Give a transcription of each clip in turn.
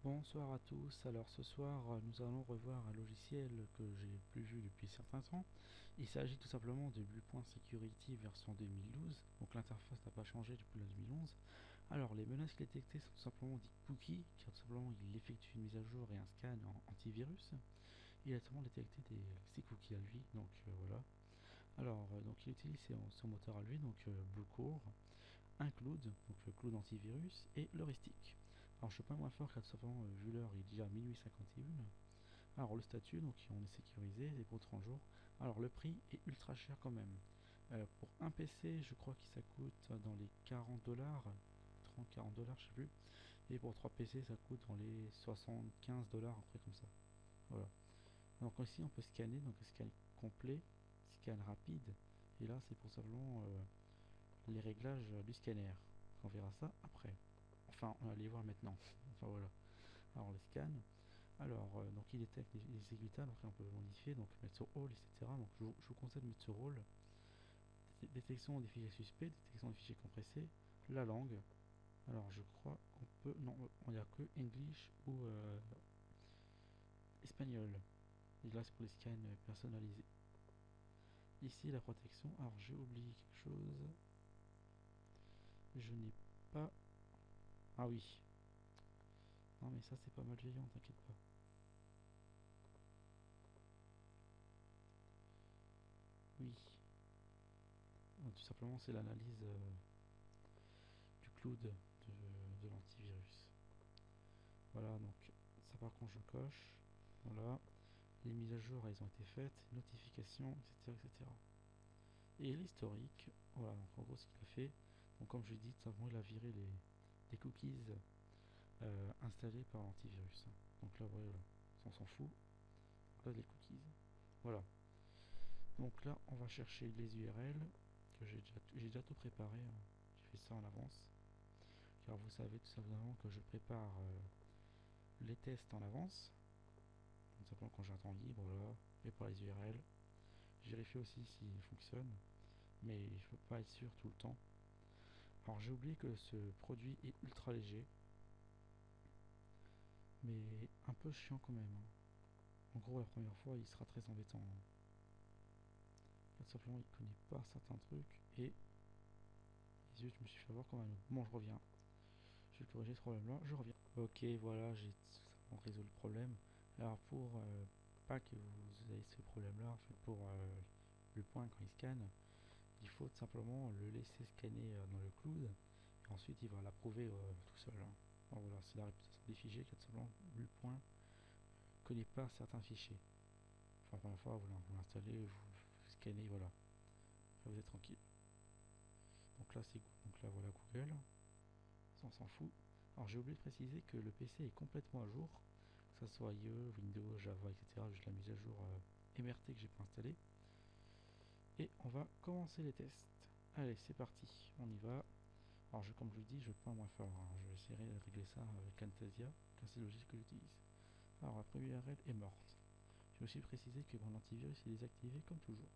Bonsoir à tous, alors ce soir nous allons revoir un logiciel que j'ai plus vu depuis certains temps. Il s'agit tout simplement de Bluepoint Security version 2012, donc l'interface n'a pas changé depuis la 2011. Alors les menaces détectées sont tout simplement des cookies, car tout simplement il effectue une mise à jour et un scan en antivirus. Il a seulement détecté ces cookies à lui, donc voilà. Alors donc il utilise son moteur à lui, donc Bluecore, un cloud, donc le cloud antivirus, et l'heuristique. Alors je suis pas moins fort car tout simplement, vu l'heure, il est déjà minuit 51. Alors le statut, donc on est sécurisé, c'est pour 30 jours. Alors le prix est ultra cher quand même. Pour un PC, je crois que ça coûte dans les 40 dollars, 30-40 dollars, je sais plus. Et pour 3 PC, ça coûte dans les 75 dollars, un truc comme ça. Voilà. Donc ici, on peut scanner, donc scan complet, scan rapide. Et là, c'est pour simplement les réglages du scanner. On verra ça après. Enfin, on va aller voir maintenant. Enfin voilà. Alors les scans. Alors, donc il détecte les exécutables. Après, on peut modifier, donc mettre sur all, etc. Donc je vous conseille de mettre sur all. Détection des fichiers suspects, détection des fichiers compressés, la langue. Alors je crois qu'on peut. Non, on n'y a que English ou espagnol. Et là, c'est pour les scans personnalisés. Ici, la protection. Alors j'ai oublié quelque chose. Je n'ai pas. Ah oui. Non, mais ça, c'est pas malveillant, t'inquiète pas. Oui. Donc, tout simplement, c'est l'analyse du cloud de l'antivirus. Voilà, donc ça par contre je coche. Voilà. Les mises à jour, elles ont été faites, notifications, etc. etc. Et l'historique, voilà, donc en gros ce qu'il a fait. Donc comme je l'ai dit, tout simplement il a viré les cookies installés par l'antivirus. Donc là, voilà, on s'en fout. Donc là, les cookies. Voilà. Donc là, on va chercher les URL que j'ai déjà tout préparé, hein. J'ai fait ça en avance. Car vous savez tout simplement que je prépare les tests en avance. Tout simplement quand j'ai un temps libre, voilà. Et pour les URL, je vérifie aussi s'ils fonctionnent. Mais je ne peux pas être sûr tout le temps. Alors j'ai oublié que ce produit est ultra léger. Mais un peu chiant quand même, hein. En gros, la première fois, il sera très embêtant, hein. Tout simplement, il connaît pas certains trucs. Et zut, je me suis fait avoir quand même. Bon, je reviens. Je vais corriger ce problème-là, je reviens. Ok, voilà, j'ai résolu le problème. Alors pour pas que vous ayez ce problème-là, en fait, pour le point quand il scanne, il faut tout simplement le laisser scanner dans le cloud et ensuite il va l'approuver tout seul, hein. Alors voilà, c'est la réputation des fichiers qui tout simplement le point ne connaît pas certains fichiers. Enfin, la première fois, vous l'installez, vous scannez, voilà. Après, vous êtes tranquille. Donc là, c'est donc là, voilà Google. Ça, on s'en fout. Alors, j'ai oublié de préciser que le PC est complètement à jour, que ce soit IE, Windows, Java, etc. Juste la mise à jour MRT que j'ai pas installée. Et on va commencer les tests. Allez, c'est parti, on y va. Alors, comme je vous dis, je prends moins fort, hein. Je vais essayer de régler ça avec Camtasia, car c'est le logiciel que j'utilise. Alors, la première URL est morte. Je me suis précisé que mon antivirus est désactivé comme toujours.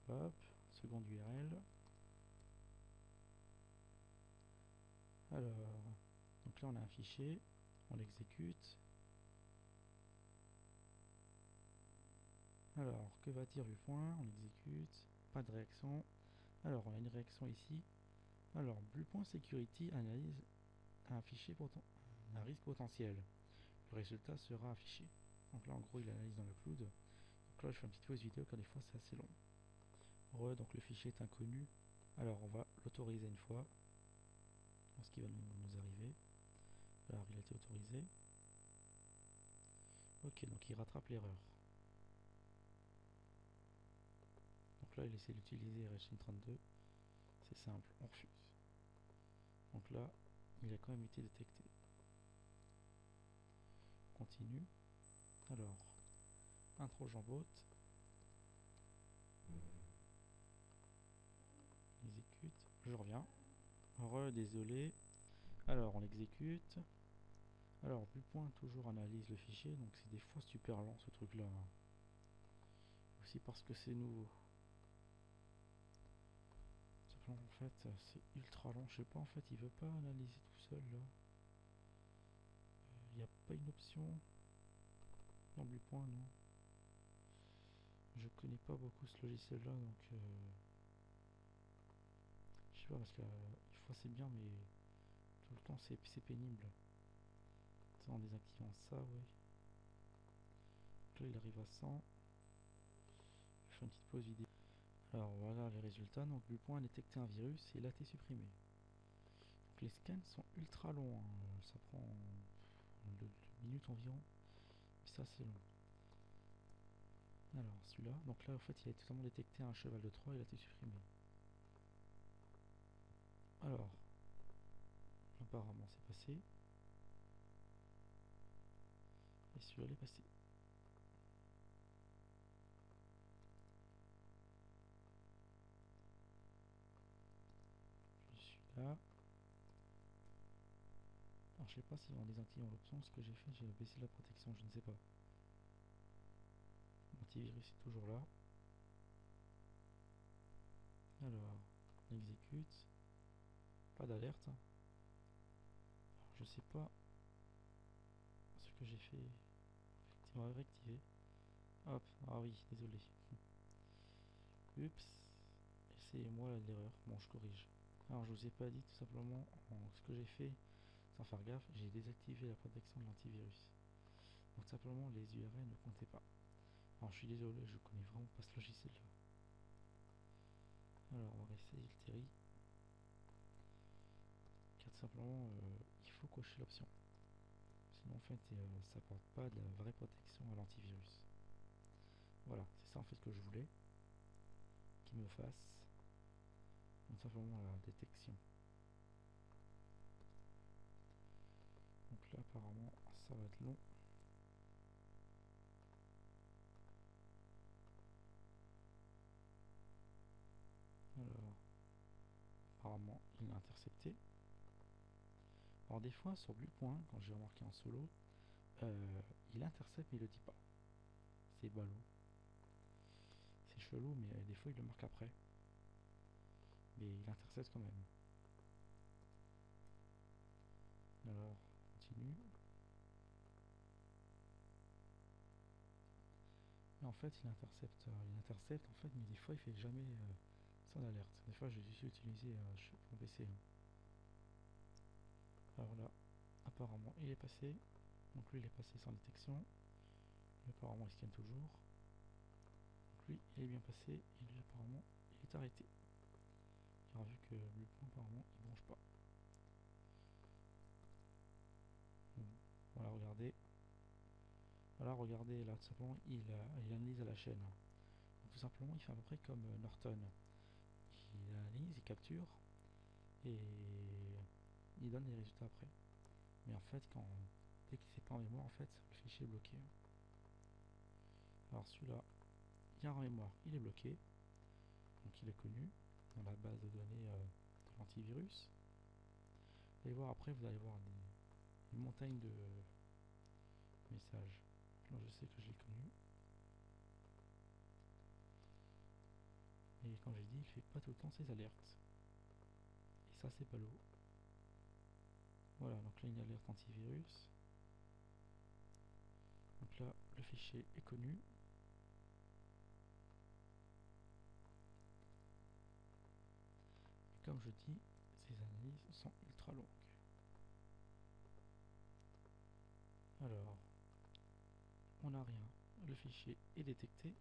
Hop, seconde URL. Alors, donc là on a un fichier, on l'exécute. Alors, que va dire du point? On l'exécute, pas de réaction. Alors, on a une réaction ici. Alors, Bluepoint Security analyse un fichier un risque potentiel. Le résultat sera affiché. Donc là, en gros, il analyse dans le cloud. Donc là, je fais une petite pause vidéo car des fois c'est assez long. Donc le fichier est inconnu. Alors, on va l'autoriser une fois. Ce qui va nous arriver. Alors, il a été autorisé. Ok, donc il rattrape l'erreur. Donc là, il essaie d'utiliser RSIN32. C'est simple, on refuse. Donc là, il a quand même été détecté. Continue. Alors, intro Jambot. Exécute. Je reviens. Désolé. Alors, on l'exécute. Alors, Bluepoint toujours analyse le fichier. Donc, c'est des fois super lent ce truc-là, hein. Aussi parce que c'est nouveau. Simplement, en fait, c'est ultra long. Je sais pas, en fait, il veut pas analyser tout seul là. n'y a pas une option dans Bluepoint, non. Je connais pas beaucoup ce logiciel là, donc je sais pas, parce que une fois c'est bien, mais tout le temps c'est pénible. En désactivant ça, oui. Donc là il arrive à 100. Je fais une petite pause vidéo. Alors voilà les résultats. Donc Bluepoint a détecté un virus et il a été supprimé. Donc les scans sont ultra longs, hein. Ça prend 2 minutes environ. Et ça c'est long. Alors celui-là, donc là en fait il a totalement détecté un cheval de Troie et il a été supprimé. Alors, apparemment c'est passé. Et celui-là il est passé. Je suis là. Alors je sais pas si en désactivant l'option, ce que j'ai fait, j'ai baissé la protection, je ne sais pas. L'antivirus est toujours là. Alors, on exécute. Pas d'alerte. Alors je sais pas ce que j'ai fait. Effectivement, rectifier. Hop, ah oui, désolé. Oups. Et c'est moi l'erreur. Bon, je corrige. Alors je vous ai pas dit tout simplement ce que j'ai fait sans faire gaffe, j'ai désactivé la protection de l'antivirus. Donc simplement les URL ne comptaient pas. Alors je suis désolé, je connais vraiment pas ce logiciel là. Alors on va essayer le Terry. Car tout simplement il faut cocher l'option. Sinon en fait ça apporte pas de la vraie protection à l'antivirus. Voilà, c'est ça en fait que je voulais qu'il me fasse. Donc simplement la détection. Donc là apparemment ça va être long. Alors apparemment il l'a intercepté. Alors des fois sur Bluepoint, quand j'ai remarqué en solo, il intercepte mais il le dit pas. C'est ballot. C'est chelou mais des fois il le marque après. Mais il intercepte quand même. Alors, on continue. Et en fait il intercepte en fait, mais des fois il fait jamais son alerte. Des fois j'ai dû utiliser mon PC. Hein. Alors là, apparemment il est passé. Donc lui il est passé sans détection. Lui apparemment il scanne toujours. Donc lui il est bien passé et lui apparemment il est arrêté. Car vu que Bluepoint apparemment il bronche pas. Donc, voilà, regardez. Voilà, regardez là, tout simplement il analyse à la chaîne. Donc, tout simplement il fait à peu près comme Norton. Il analyse, il capture et il donne les résultats après. Mais en fait dès qu'il c'est pas en mémoire en fait le fichier est bloqué. Alors celui-là il y a en mémoire, il est bloqué. Donc il est connu dans la base de données de l'antivirus. Vous allez voir après, vous allez voir une montagne de messages. Là je sais que je l'ai connu. Et quand j'ai dit, il fait pas tout le temps ses alertes. Et ça c'est pas l'eau. Voilà, donc là une alerte antivirus. Donc là le fichier est connu. Et comme je dis, ces analyses sont ultra longues. Alors, on n'a rien. Le fichier est détecté.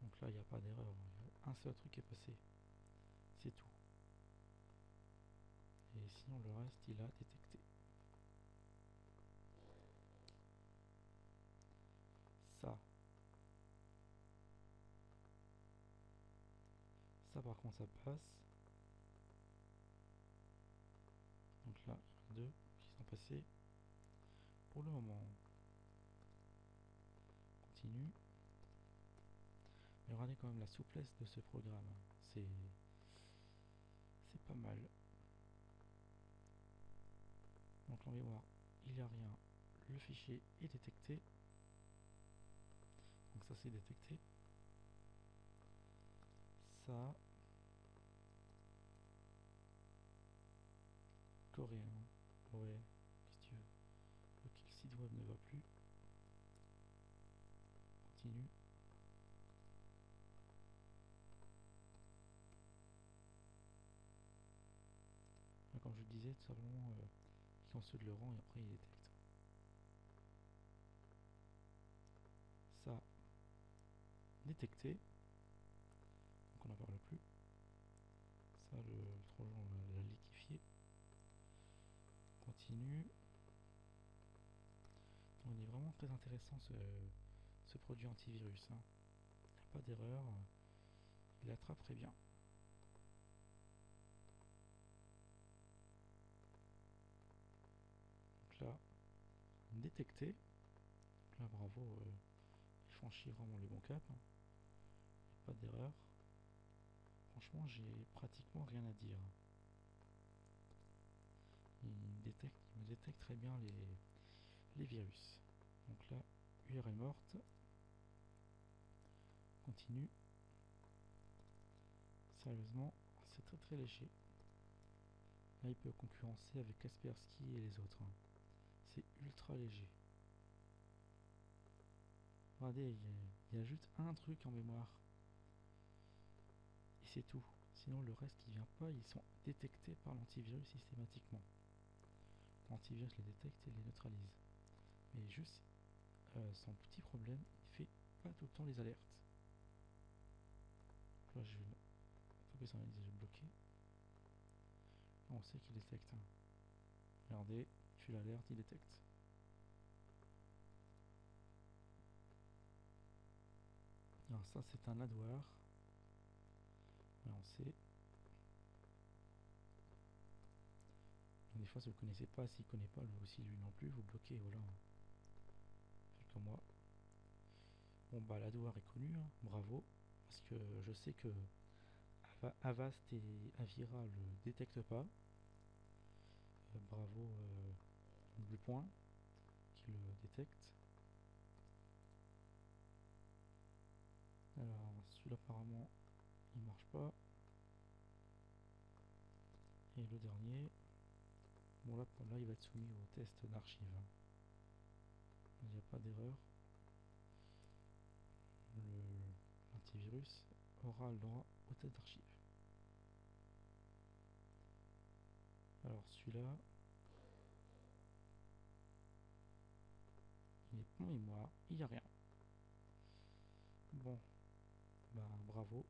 Donc là, il n'y a pas d'erreur. Un seul truc est passé. C'est tout. Et sinon, le reste, il a détecté. Ça. Ça, par contre, ça passe. Donc là, il y en a deux qui sont passés. Pour le moment, on continue. Mais regardez quand même la souplesse de ce programme. C'est pas mal. Donc en mémoire, il n'y a rien. Le fichier est détecté. Donc ça c'est détecté. Ça. Coréen. Ouais, qu'est-ce que tu veux. disait tout simplement qu'il consulte le rang et après il détecte. Ça, détecté. Donc on n'en parle plus. Ça, le trojan, on l'a liquéfié. Continue. Donc, il est vraiment très intéressant ce produit antivirus. Hein. Il n'y a pas d'erreur. Il attrape très bien. Donc là, détecté. Là, bravo. Il franchit vraiment le bon cap. Hein. Pas d'erreur. Franchement, j'ai pratiquement rien à dire. Il me détecte très bien les virus. Donc là, URL morte. Continue. Sérieusement, c'est très très léger. Là, il peut concurrencer avec Kaspersky et les autres. Hein. C'est ultra léger. Regardez, il y a juste un truc en mémoire. Et c'est tout. Sinon, le reste qui vient pas, ils sont détectés par l'antivirus systématiquement. L'antivirus les détecte et les neutralise. Mais juste, son petit problème, il fait pas tout le temps les alertes. Là, je vais taper sur l'analyse bloqué. Là, on sait qu'il détecte. Hein. Regardez, je fais l'alerte, il détecte. Alors ça, c'est un adware. Là, on sait. Donc, des fois, si vous ne connaissez pas, s'il ne connaît pas aussi lui non plus, vous bloquez, voilà. Faites comme moi. Bon, bah, l'adware est connu, hein. Bravo. Parce que je sais que Avast et Avira le détectent pas. Bravo, Bluepoint qui le détecte. Alors, celui-là, apparemment, il marche pas. Et le dernier, bon là il va être soumis au test d'archive. Il n'y a pas d'erreur. L'antivirus aura le droit au test d'archive. Alors celui-là, il est pas en mémoire, il n'y a rien. Bon, bah bravo.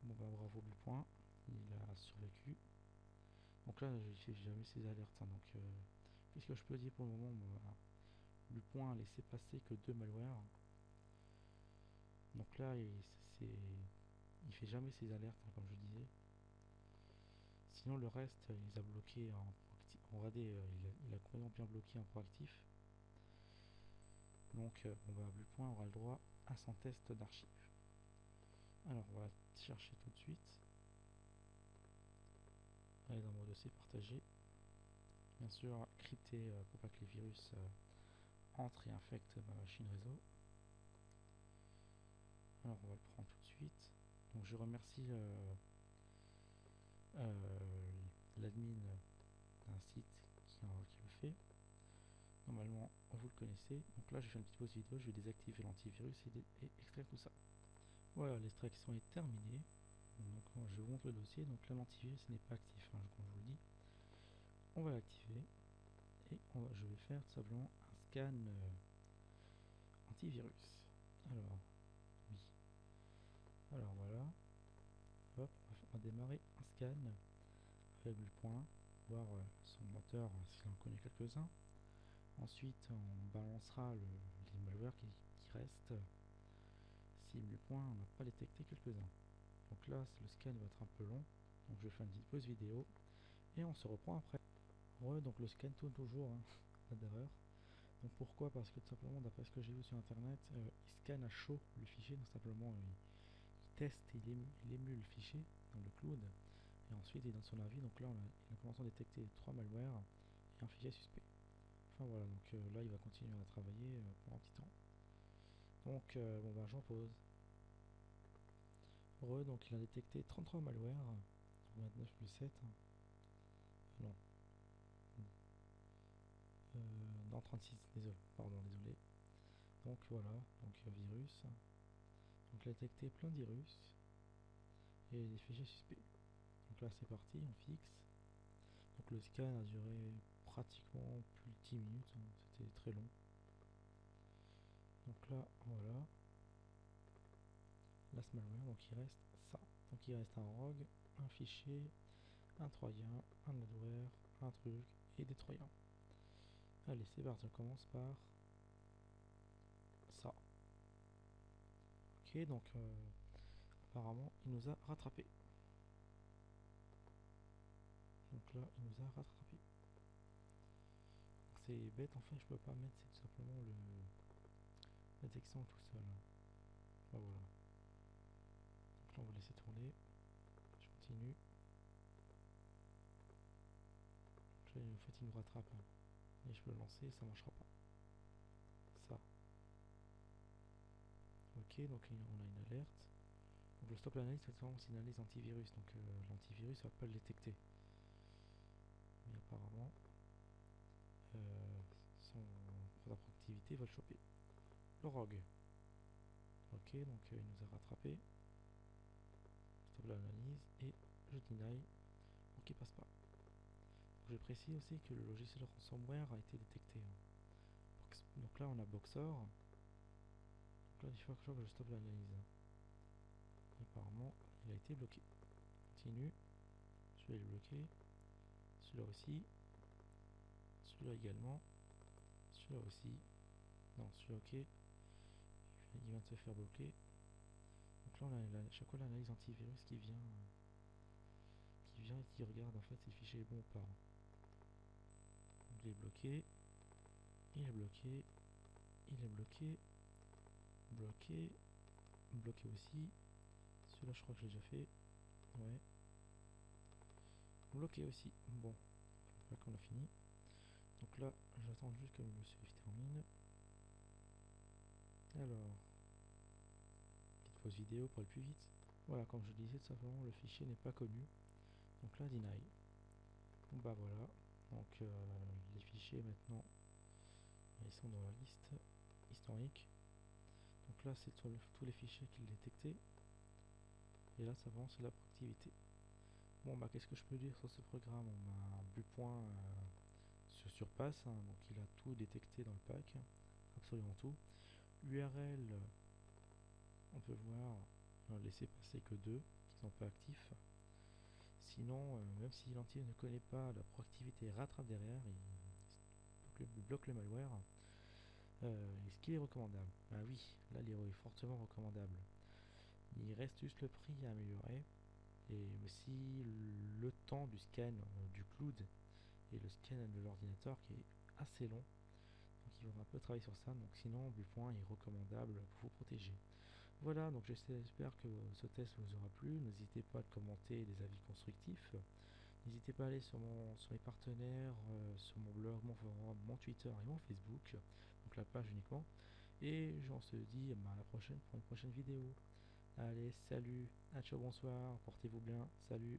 Bon bah bravo Bluepoint, il a survécu. Donc là, j'ai jamais ces alertes. Hein, donc qu'est-ce que je peux dire pour le moment? Bah, Bluepoint a laissé passer que 2 malwares. Donc là, il fait jamais ses alertes, hein, comme je disais. Sinon, le reste, il les a bloqués en proactif. Regardez, il a complètement bien bloqué en proactif. Donc, Bluepoint aura le droit à son test d'archive. Alors, on va chercher tout de suite. Aller dans mon dossier partagé. Bien sûr, crypté pour pas que les virus entrent et infectent ma machine réseau. Alors, on va le prendre tout de suite. Donc, je remercie l'admin d'un site qui le fait. Normalement, vous le connaissez. Donc là, je fais une petite pause vidéo, je vais désactiver l'antivirus et extraire tout ça. Voilà, l'extraction est terminée. Donc, je vous montre le dossier. Donc là, l'antivirus n'est pas actif, hein, comme je vous le dis. On va l'activer et je vais faire tout simplement un scan antivirus. Alors, oui. Alors voilà. Hop, on va démarrer un scan avec le point, voir son moteur s'il en connaît quelques-uns. Ensuite, on balancera les malwares qui restent si le point on n'a pas détecté quelques-uns. Donc là, le scan va être un peu long. Donc je fais une petite pause vidéo et on se reprend après. Ouais, donc le scan tourne toujours, hein, pas d'erreur. Donc pourquoi? Parce que tout simplement, d'après ce que j'ai vu sur internet, il scanne à chaud le fichier. Donc simplement, il teste, il émule le fichier dans le cloud. Et ensuite, il donne son avis. Donc là, il a commencé à détecter 3 malwares et un fichier suspect. Enfin voilà, donc là il va continuer à travailler pendant un petit temps. Donc bon bah j'en pause. Donc il a détecté 33 malwares, 29 plus 7. Non. Non 36, désolé, pardon, désolé. Donc voilà, donc virus. Donc il a détecté plein de virus et des fichiers suspects. Donc là c'est parti, on fixe. Donc le scan a duré pratiquement plus de 10 minutes, hein, c'était très long. Donc là, voilà. Last malware, donc il reste ça. Donc il reste un rogue, un fichier, un troyen, un adware, un truc et des troyens. Allez, c'est parti, on commence par ça. Ok, donc apparemment il nous a rattrapé. Donc là, il nous a rattrapé. C'est bête, en fait, je peux pas mettre, c'est tout simplement la détection tout seul. Bah voilà. Donc là, on va laisser tourner. Je continue. Donc là, en fait, il nous rattrape. Hein. Et je peux le lancer, ça marchera pas. Ça. Ok, donc on a une alerte. Donc le stop l'analyse, c'est une analyse antivirus. Donc l'antivirus va pas le détecter. Mais apparemment, sa proactivité va le choper. Le rogue. Ok, donc il nous a rattrapé. Stop l'analyse et je deny pour qu'il passe pas. Je précise aussi que le logiciel ransomware a été détecté. Donc là on a Boxer. Donc là il faut que je stoppe l'analyse. Apparemment il a été bloqué. Continue. Celui-là est bloqué. Celui-là aussi. Celui-là également. Celui-là aussi. Non, celui-là ok. Il vient de se faire bloquer. Donc là on a à chaque fois l'analyse antivirus qui vient et qui regarde en fait si le fichier est bon ou pas. Donc il est bloqué. Il est bloqué. Il est bloqué. Bloqué. Bloqué aussi. Celui-là je crois que je l'ai déjà fait. Ouais. Bloqué aussi. Bon. Je crois qu'on a fini. Donc là, j'attends juste que le save termine. Alors. Petite pause vidéo pour aller plus vite. Voilà, comme je disais, tout simplement, le fichier n'est pas connu. Donc là, deny. Bon bah voilà. Donc les fichiers maintenant, ils sont dans la liste historique. Donc là, c'est tous les fichiers qu'il détectait. Et là, ça avance la proactivité. Bon bah qu'est-ce que je peux dire sur ce programme? On a un Bluepoint se surpasse, hein, donc il a tout détecté dans le pack, absolument tout. URL, on peut voir, il en a laissé passer que 2 qui sont pas actifs. Sinon, même si l'anti ne connaît pas la proactivité rattrape derrière, il bloque le malware. Est-ce qu'il est recommandable? Ah oui, là il est fortement recommandable. Il reste juste le prix à améliorer. Et aussi le temps du scan du cloud et le scan de l'ordinateur qui est assez long. Donc il faudra un peu travailler sur ça. Donc sinon, Bluepoint est recommandable pour vous protéger. Voilà, donc j'espère que ce test vous aura plu. N'hésitez pas à commenter des avis constructifs. N'hésitez pas à aller sur mes partenaires, sur mon blog, mon forum, mon Twitter et mon Facebook. Donc la page uniquement. Et j'en se dis à la prochaine pour une prochaine vidéo. Allez, salut, à ciao, bonsoir, portez-vous bien, salut.